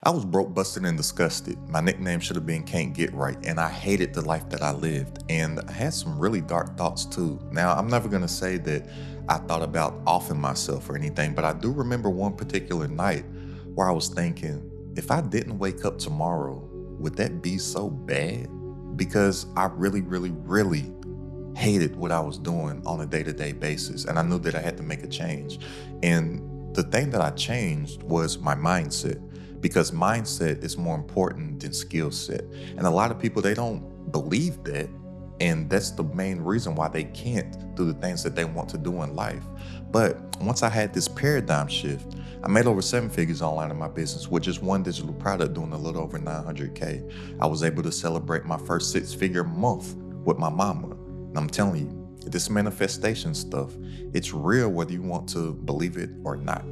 I was broke, busted, and disgusted. My nickname should have been Can't Get Right, and I hated the life that I lived. And I had some really dark thoughts too. Now, I'm never gonna say that I thought about offing myself or anything, but I do remember one particular night where I was thinking, if I didn't wake up tomorrow, would that be so bad? Because I really hated what I was doing on a day-to-day basis, and I knew that I had to make a change. And the thing that I changed was my mindset, because mindset is more important than skill set. And a lot of people, they don't believe that, and that's the main reason why they can't do the things that they want to do in life. But once I had this paradigm shift, I made over 7 figures online in my business with just one digital product, doing a little over 900K. I was able to celebrate my first 6-figure month with my mama. And I'm telling you, this manifestation stuff, it's real whether you want to believe it or not.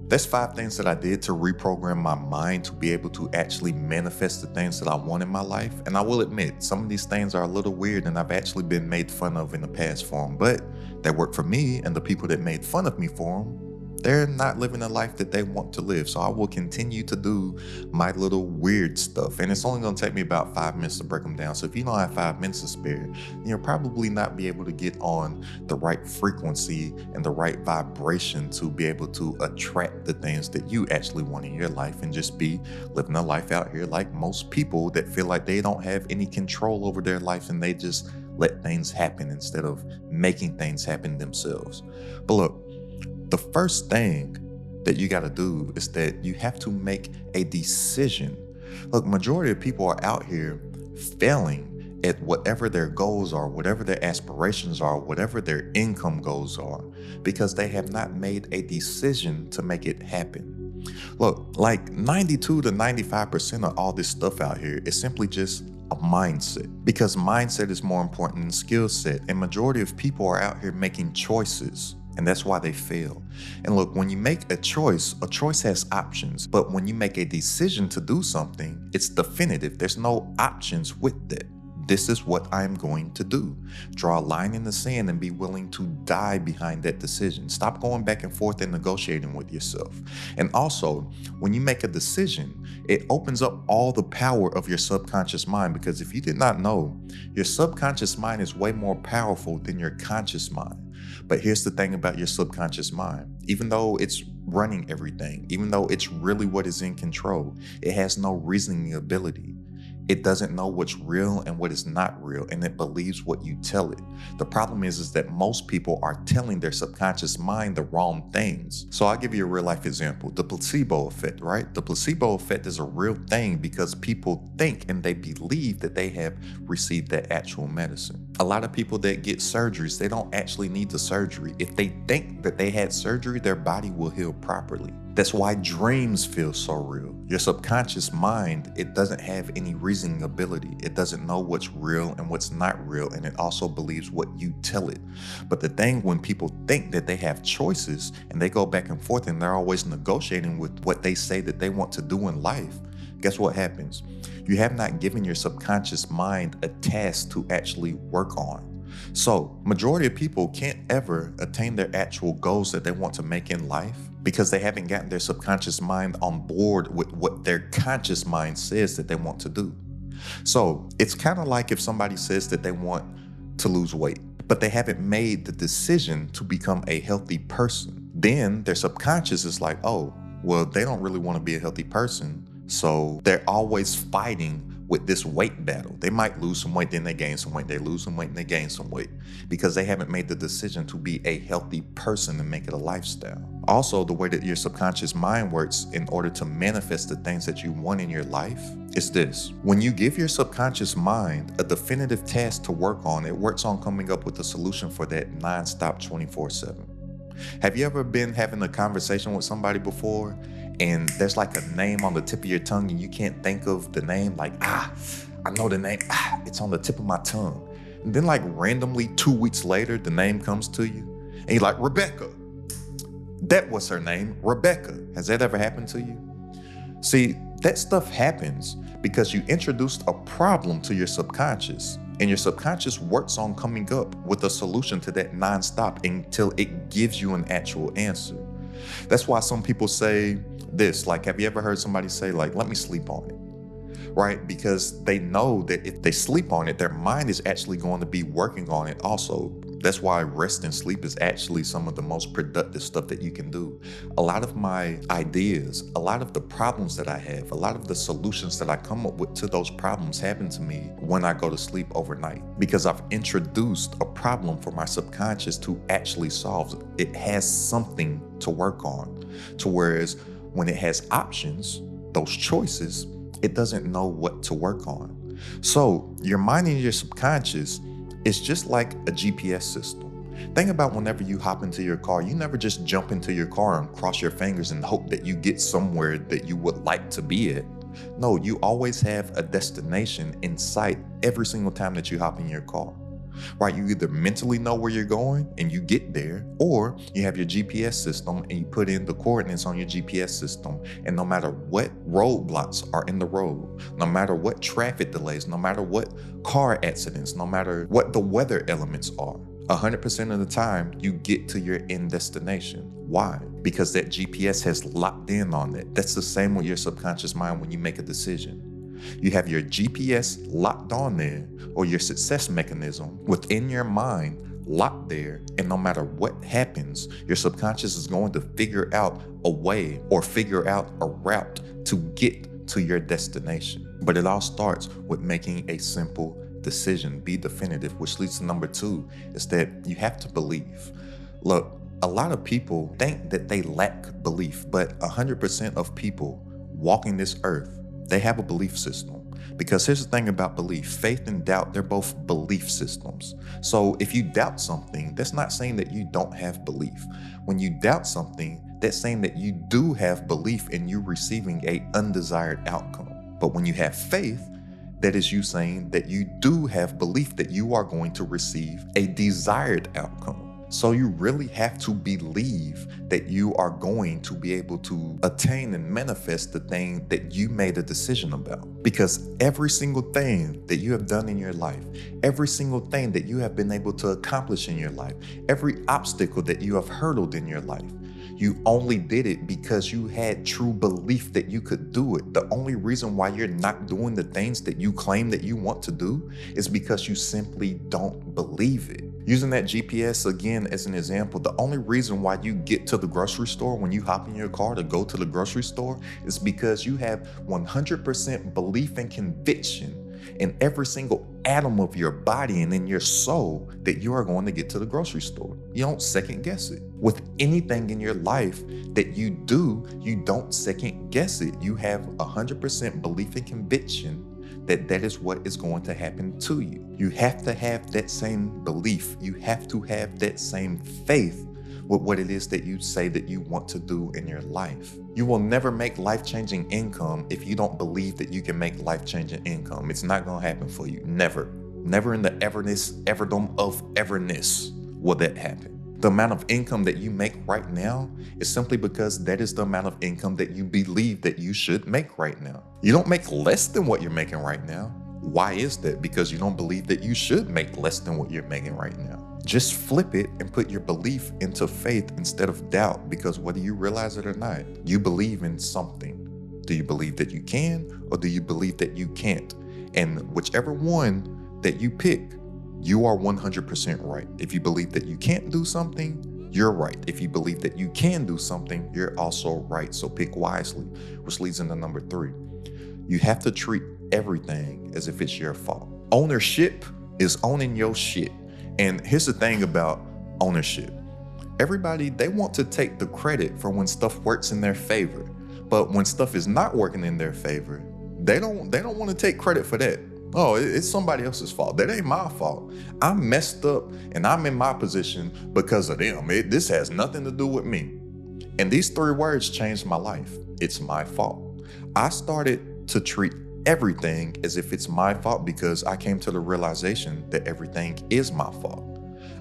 That's 5 things that I did to reprogram my mind to be able to actually manifest the things that I want in my life. And I will admit, some of these things are a little weird and I've actually been made fun of in the past for them, but they work for me, and the people that made fun of me for them, they're not living the life that they want to live. So I will continue to do my little weird stuff. And it's only going to take me about 5 minutes to break them down. So if you don't have 5 minutes to spare, you'll probably not be able to get on the right frequency and the right vibration to be able to attract the things that you actually want in your life, and just be living a life out here like most people that feel like they don't have any control over their life and they just let things happen instead of making things happen themselves. But look, the first thing that you got to do is that you have to make a decision. Look, majority of people are out here failing at whatever their goals are, whatever their aspirations are, whatever their income goals are, because they have not made a decision to make it happen. Look, like 92 to 95% of all this stuff out here is simply just a mindset, because mindset is more important than skill set. And majority of people are out here making choices, and that's why they fail. And look, when you make a choice has options. But when you make a decision to do something, it's definitive. There's no options with it. This is what I'm going to do. Draw a line in the sand and be willing to die behind that decision. Stop going back and forth and negotiating with yourself. And also, when you make a decision, it opens up all the power of your subconscious mind, because if you did not know, your subconscious mind is way more powerful than your conscious mind. But here's the thing about your subconscious mind. Even though it's running everything, even though it's really what is in control, it has no reasoning ability. It doesn't know what's real and what is not real, and it believes what you tell it. The problem is that most people are telling their subconscious mind the wrong things. So I'll give you a real life example. The placebo effect, right? The placebo effect is a real thing because people think and they believe that they have received that actual medicine. A lot of people that get surgeries, they don't actually need the surgery. If they think that they had surgery, their body will heal properly. That's why dreams feel so real. Your subconscious mind, it doesn't have any reasoning ability. It doesn't know what's real and what's not real, and it also believes what you tell it. But the thing, when people think that they have choices and they go back and forth and they're always negotiating with what they say that they want to do in life, guess what happens? You have not given your subconscious mind a task to actually work on. So, majority of people can't ever attain their actual goals that they want to make in life because they haven't gotten their subconscious mind on board with what their conscious mind says that they want to do. So, it's kind of like if somebody says that they want to lose weight, but they haven't made the decision to become a healthy person. Then their subconscious is like, oh, well, they don't really want to be a healthy person. So they're always fighting with this weight battle. They might lose some weight, then they gain some weight. They lose some weight and they gain some weight because they haven't made the decision to be a healthy person and make it a lifestyle. Also, the way that your subconscious mind works in order to manifest the things that you want in your life is this. When you give your subconscious mind a definitive task to work on, it works on coming up with a solution for that nonstop 24/7. Have you ever been having a conversation with somebody before and there's like a name on the tip of your tongue and you can't think of the name? Like, I know the name. It's on the tip of my tongue. And then like randomly 2 weeks later, the name comes to you and you're like, Rebecca. That was her name, Rebecca. Has that ever happened to you? See, that stuff happens because you introduced a problem to your subconscious. And your subconscious works on coming up with a solution to that nonstop until it gives you an actual answer. That's why some people say this, like, have you ever heard somebody say, like, let me sleep on it? Right? Because they know that if they sleep on it, their mind is actually going to be working on it also. That's why rest and sleep is actually some of the most productive stuff that you can do. A lot of my ideas, a lot of the problems that I have, a lot of the solutions that I come up with to those problems happen to me when I go to sleep overnight, because I've introduced a problem for my subconscious to actually solve. It has something to work on. To whereas when it has options, those choices, it doesn't know what to work on. So your mind and your subconscious is just like a GPS system. Think about whenever you hop into your car, you never just jump into your car and cross your fingers and hope that you get somewhere that you would like to be at. No, you always have a destination in sight every single time that you hop in your car. Right? You either mentally know where you're going and you get there, or you have your GPS system and you put in the coordinates on your GPS system. And no matter what roadblocks are in the road, no matter what traffic delays, no matter what car accidents, no matter what the weather elements are, 100% of the time you get to your end destination. Why? Because that GPS has locked in on it. That's the same with your subconscious mind when you make a decision. You have your GPS locked on there, or your success mechanism within your mind locked there, and no matter what happens, your subconscious is going to figure out a way or figure out a route to get to your destination. But it all starts with making a simple decision. Be definitive, which leads to number 2, is that you have to believe. Look, a lot of people think that they lack belief, but 100% of people walking this earth, they have a belief system. Because here's the thing about belief: faith and doubt, they're both belief systems. So if you doubt something, that's not saying that you don't have belief. When you doubt something, that's saying that you do have belief in you receiving a undesired outcome. But when you have faith, that is you saying that you do have belief that you are going to receive a desired outcome. So you really have to believe that you are going to be able to attain and manifest the thing that you made a decision about. Because every single thing that you have done in your life, every single thing that you have been able to accomplish in your life, every obstacle that you have hurdled in your life, you only did it because you had true belief that you could do it. The only reason why you're not doing the things that you claim that you want to do is because you simply don't believe it. Using that GPS again as an example, the only reason why you get to the grocery store when you hop in your car to go to the grocery store is because you have 100% belief and conviction in every single atom of your body and in your soul that you are going to get to the grocery store. You don't second guess it. With anything in your life that you do, you don't second guess it. You have 100% belief and conviction that that is what is going to happen to you. You have to have that same belief. You have to have that same faith with what it is that you say that you want to do in your life. You will never make life-changing income if you don't believe that you can make life-changing income. It's not going to happen for you. Never. Never in the everdom of everness will that happen. The amount of income that you make right now is simply because that is the amount of income that you believe that you should make right now. You don't make less than what you're making right now. Why is that? Because you don't believe that you should make less than what you're making right now. Just flip it and put your belief into faith instead of doubt, because whether you realize it or not, you believe in something. Do you believe that you can, or do you believe that you can't? And whichever one that you pick, you are 100% right. If you believe that you can't do something, you're right. If you believe that you can do something, you're also right. So pick wisely, which leads into number 3. You have to treat everything as if it's your fault. Ownership is owning your shit. And here's the thing about ownership. Everybody, they want to take the credit for when stuff works in their favor. But when stuff is not working in their favor, they don't want to take credit for that. Oh, it's somebody else's fault. That ain't my fault. I'm messed up and I'm in my position because of them. This has nothing to do with me. And these 3 words changed my life. It's my fault. I started to treat everything as if it's my fault because I came to the realization that everything is my fault.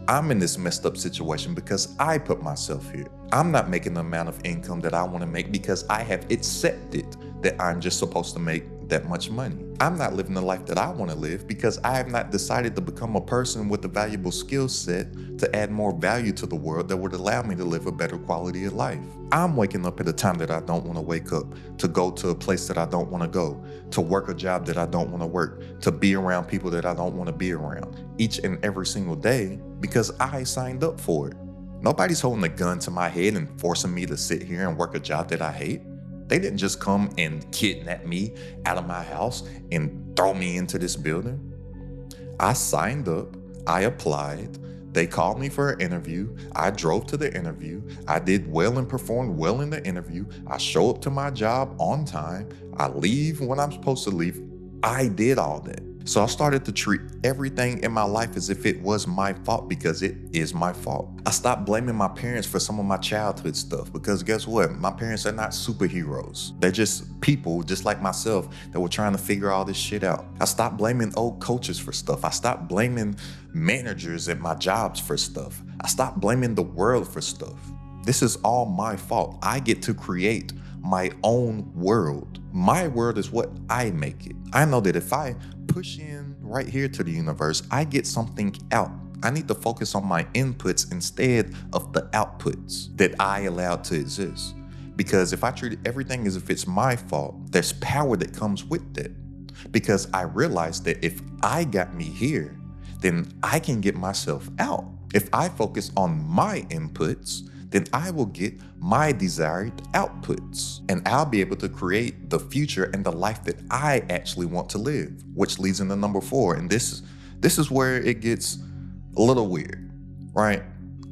I'm in this messed up situation because I put myself here. I'm not making the amount of income that I want to make because I have accepted that I'm just supposed to make that much money. I'm not living the life that I want to live because I have not decided to become a person with a valuable skill set to add more value to the world that would allow me to live a better quality of life. I'm waking up at a time that I don't want to wake up, to go to a place that I don't want to go, to work a job that I don't want to work, to be around people that I don't want to be around each and every single day because I signed up for it. Nobody's holding a gun to my head and forcing me to sit here and work a job that I hate. They didn't just come and kidnap me out of my house and throw me into this building. I signed up, I applied, they called me for an interview, I drove to the interview, I did well and performed well in the interview, I show up to my job on time, I leave when I'm supposed to leave. I did all that. So I started to treat everything in my life as if it was my fault because it is my fault. I stopped blaming my parents for some of my childhood stuff because guess what? My parents are not superheroes. They're just people just like myself that were trying to figure all this shit out. I stopped blaming old coaches for stuff. I stopped blaming managers at my jobs for stuff. I stopped blaming the world for stuff. This is all my fault. I get to create my own world. My world is what I make it. I know that if I push in right here to the universe, I get something out. I need to focus on my inputs instead of the outputs that I allowed to exist. Because if I treat everything as if it's my fault, there's power that comes with it. Because I realized that if I got me here, then I can get myself out. If I focus on my inputs, then I will get my desired outputs and I'll be able to create the future and the life that I actually want to live, which leads into number 4. And this is where it gets a little weird, right?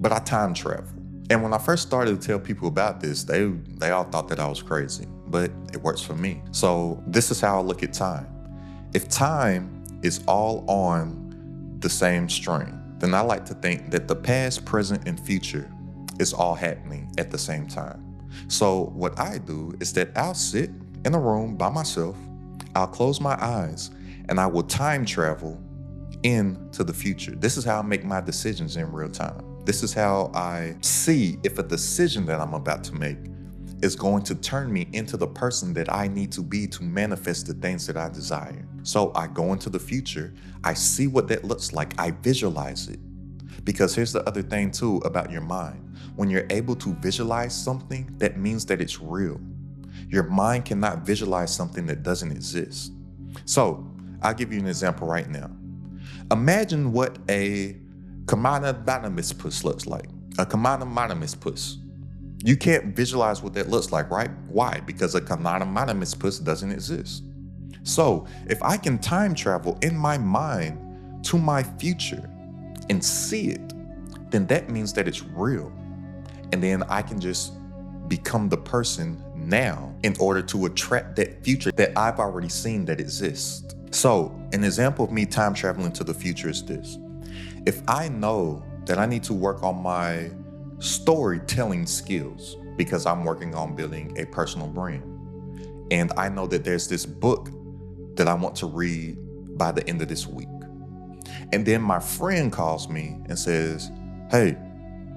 But I time travel. And when I first started to tell people about this, they all thought that I was crazy, but it works for me. So this is how I look at time. If time is all on the same string, then I like to think that the past, present, and future is all happening at the same time. So what I do is that I'll sit in a room by myself, I'll close my eyes, and I will time travel into the future. This is how I make my decisions in real time. This is how I see if a decision that I'm about to make is going to turn me into the person that I need to be to manifest the things that I desire. So I go into the future, I see what that looks like, I visualize it. Because here's the other thing too about your mind. When you're able to visualize something, that means that it's real. Your mind cannot visualize something that doesn't exist. So I'll give you an example right now. Imagine what a Kamanabanamous puss looks like. A Kamanabanamous puss. You can't visualize what that looks like, right? Why? Because a Kamanabanamous puss doesn't exist. So if I can time travel in my mind to my future and see it, then that means that it's real. And then I can just become the person now in order to attract that future that I've already seen that exists. So an example of me time traveling to the future is this. If I know that I need to work on my storytelling skills because I'm working on building a personal brand, and I know that there's this book that I want to read by the end of this week, and then my friend calls me and says, hey,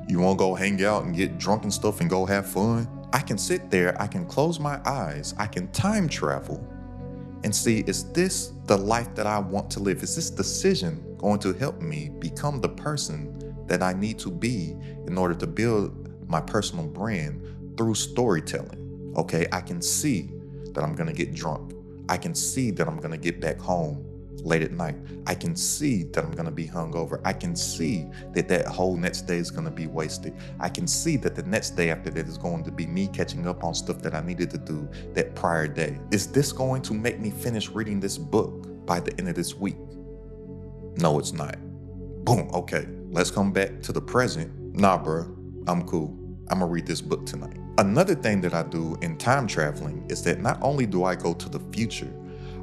you want to go hang out and get drunk and stuff and go have fun? I can sit there, I can close my eyes, I can time travel and see, is this the life that I want to live? Is this decision going to help me become the person that I need to be in order to build my personal brand through storytelling? Okay, I can see that I'm going to get drunk. I can see that I'm going to get back home late at night. I can see that I'm going to be hungover. I can see that that whole next day is going to be wasted. I can see that the next day after that is going to be me catching up on stuff that I needed to do that prior day. Is this going to make me finish reading this book by the end of this week? No, it's not. Boom, okay, let's come back to the present. Nah, bro, I'm cool. I'm gonna read this book tonight. Another thing that I do in time traveling is that not only do I go to the future,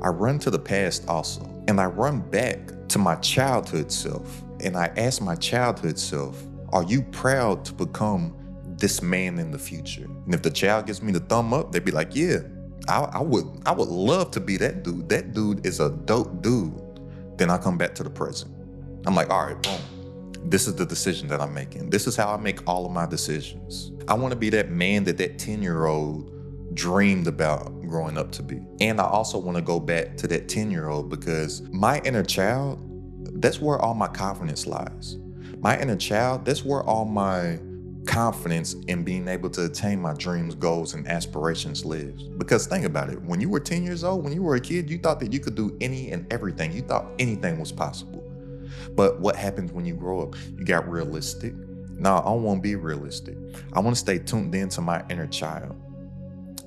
I run to the past also. And I run back to my childhood self. And I ask my childhood self, are you proud to become this man in the future? And if the child gives me the thumb up, they'd be like, yeah, I would love to be that dude. That dude is a dope dude. Then I come back to the present. I'm like, all right, boom. This is the decision that I'm making. This is how I make all of my decisions. I want to be that man that 10-year-old dreamed about growing up to be. And I also want to go back to that 10-year-old because my inner child, that's where all my confidence lies. My inner child, that's where all my confidence in being able to attain my dreams, goals, and aspirations lives. Because think about it, when you were 10 years old, when you were a kid, you thought that you could do any and everything. You thought anything was possible. But what happens when you grow up? You got realistic. No, I don't want to be realistic. I want to stay tuned into my inner child.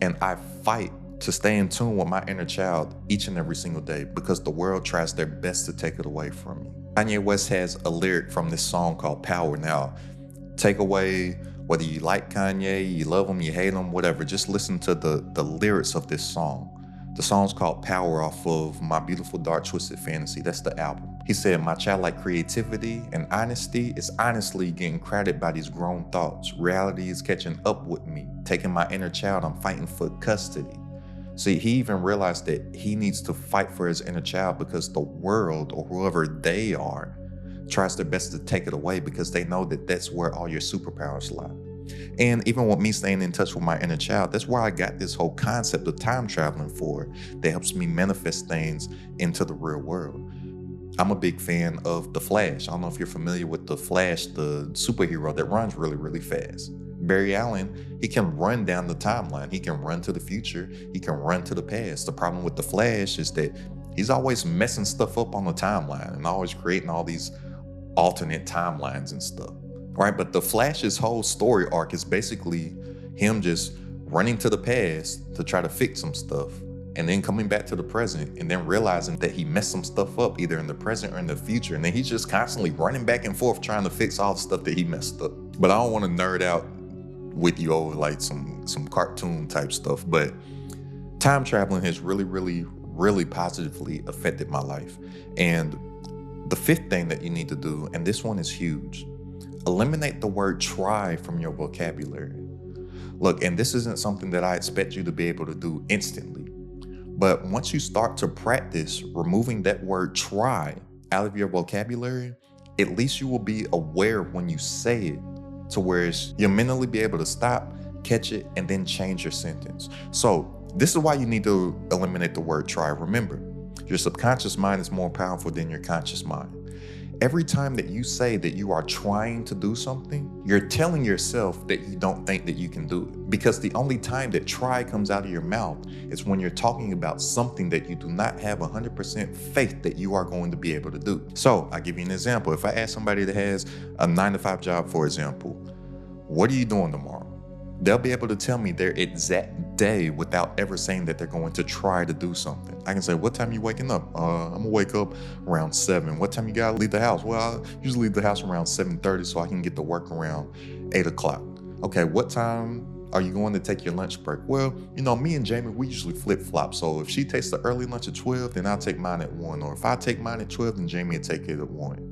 And I fight to stay in tune with my inner child each and every single day because the world tries their best to take it away from me. Kanye West has a lyric from this song called Power. Now, take away whether you like Kanye, you love him, you hate him, whatever. Just listen to the lyrics of this song. The song's called Power off of My Beautiful Dark Twisted Fantasy. That's the album. He said, my childlike creativity and honesty is honestly getting crowded by these grown thoughts. Reality is catching up with me. Taking my inner child, I'm fighting for custody. See, he even realized that he needs to fight for his inner child because the world, or whoever they are, tries their best to take it away because they know that that's where all your superpowers lie. And even with me staying in touch with my inner child, that's where I got this whole concept of time traveling for that helps me manifest things into the real world. I'm a big fan of The Flash. I don't know if you're familiar with The Flash, the superhero that runs really, really fast. Barry Allen, he can run down the timeline. He can run to the future. He can run to the past. The problem with The Flash is that he's always messing stuff up on the timeline and always creating all these alternate timelines and stuff. Right, but The Flash's whole story arc is basically him just running to the past to try to fix some stuff and then coming back to the present and then realizing that he messed some stuff up either in the present or in the future. And then he's just constantly running back and forth trying to fix all the stuff that he messed up. But I don't want to nerd out with you over like some cartoon type stuff, but time traveling has really positively affected my life. And the fifth thing that you need to do, and this one is huge, eliminate the word try from your vocabulary. Look, and this isn't something that I expect you to be able to do instantly, but once you start to practice removing that word try out of your vocabulary, at least you will be aware when you say it to where you'll mentally be able to stop, catch it, and then change your sentence. So this is why you need to eliminate the word try. Remember, your subconscious mind is more powerful than your conscious mind. Every time that you say that you are trying to do something, you're telling yourself that you don't think that you can do it. Because the only time that try comes out of your mouth is when you're talking about something that you do not have 100% faith that you are going to be able to do. So I'll give you an example. If I ask somebody that has a 9-to-5 job, for example, what are you doing tomorrow? They'll be able to tell me their exact day without ever saying that they're going to try to do something. I can say, what time you waking up? I'm gonna wake up around 7. What time you gotta leave the house? Well, I usually leave the house around 7:30 so I can get to work around 8 o'clock. Okay, what time are you going to take your lunch break? Well, me and Jamie, we usually flip-flop. So if she takes the early lunch at 12, then I'll take mine at 1. Or if I take mine at 12, then Jamie will take it at 1.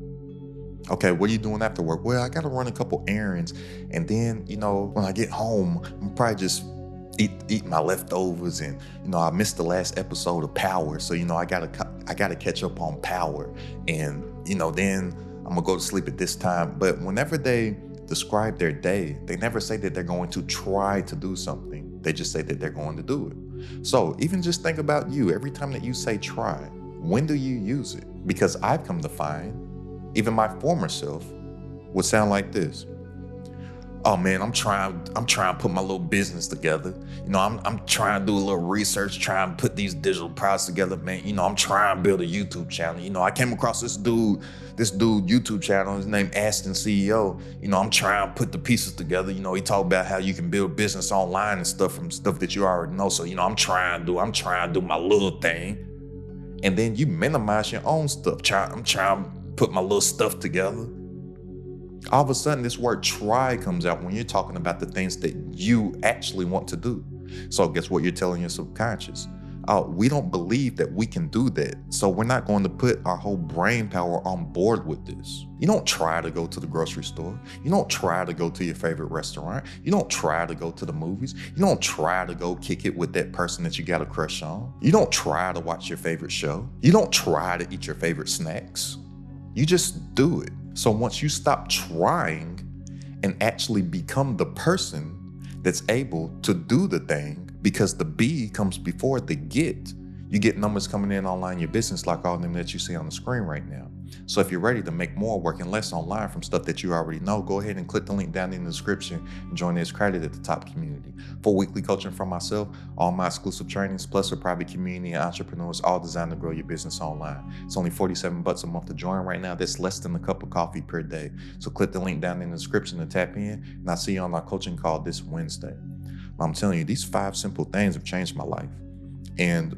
Okay, what are you doing after work? Well, I gotta run a couple errands, and then, when I get home, I'm probably just eat my leftovers, and I missed the last episode of Power, so I gotta catch up on Power, and then I'm gonna go to sleep at this time. But whenever they describe their day, they never say that they're going to try to do something. They just say that they're going to do it. So even just think about you. Every time that you say try, when do you use it? Because I've come to find even my former self would sound like this. Oh man, I'm trying to put my little business together. I'm trying to do a little research, trying to put these digital products together, man. I'm trying to build a YouTube channel. I came across this dude YouTube channel, his name Aston CEO. I'm trying to put the pieces together. He talked about how you can build business online and stuff from stuff that you already know. So, I'm trying to do my little thing. And then you minimize your own stuff. I'm trying to put my little stuff together. All of a sudden, this word try comes out when you're talking about the things that you actually want to do. So guess what you're telling your subconscious? Oh, we don't believe that we can do that. So we're not going to put our whole brain power on board with this. You don't try to go to the grocery store. You don't try to go to your favorite restaurant. You don't try to go to the movies. You don't try to go kick it with that person that you got a crush on. You don't try to watch your favorite show. You don't try to eat your favorite snacks. You just do it. So once you stop trying and actually become the person that's able to do the thing, because the B comes before the get. You get numbers coming in online, your business, like all of them that you see on the screen right now. So if you're ready to make more working less online from stuff that you already know, go ahead and click the link down in the description and join the It's Crowded at the Top community. For weekly coaching from myself, all my exclusive trainings, plus a private community of entrepreneurs, all designed to grow your business online. It's only $47 a month to join right now. That's less than a cup of coffee per day. So click the link down in the description to tap in, and I'll see you on our coaching call this Wednesday. I'm telling you, these 5 simple things have changed my life. And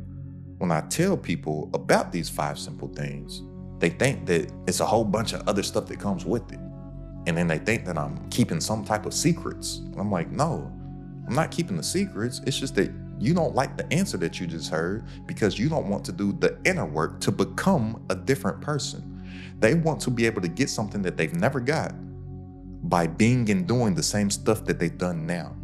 when I tell people about these 5 simple things, they think that it's a whole bunch of other stuff that comes with it. And then they think that I'm keeping some type of secrets. And I'm like, no, I'm not keeping the secrets. It's just that you don't like the answer that you just heard because you don't want to do the inner work to become a different person. They want to be able to get something that they've never got by being and doing the same stuff that they've done now.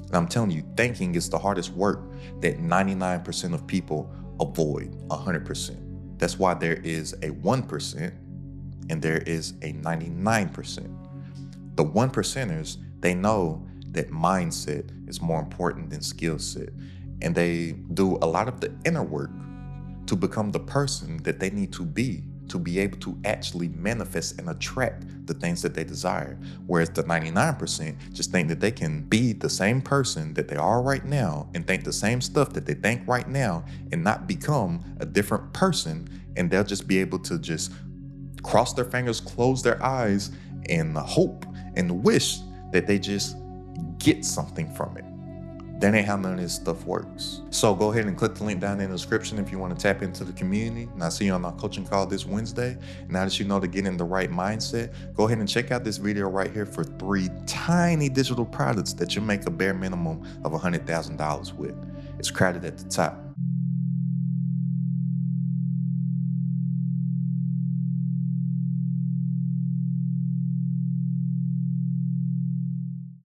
And I'm telling you, thinking is the hardest work that 99% of people avoid 100%. That's why there is a 1% and there is a 99%. The 1%ers, they know that mindset is more important than skill set. And they do a lot of the inner work to become the person that they need to be able to actually manifest and attract the things that they desire. Whereas the 99% just think that they can be the same person that they are right now and think the same stuff that they think right now and not become a different person. And they'll just be able to just cross their fingers, close their eyes, and hope and wish that they just get something from it. That ain't how none of this stuff works. So go ahead and click the link down in the description if you want to tap into the community. And I'll see you on our coaching call this Wednesday. Now that you know to get in the right mindset, go ahead and check out this video right here for 3 tiny digital products that you make a bare minimum of $100,000 with. It's Crowded at the Top.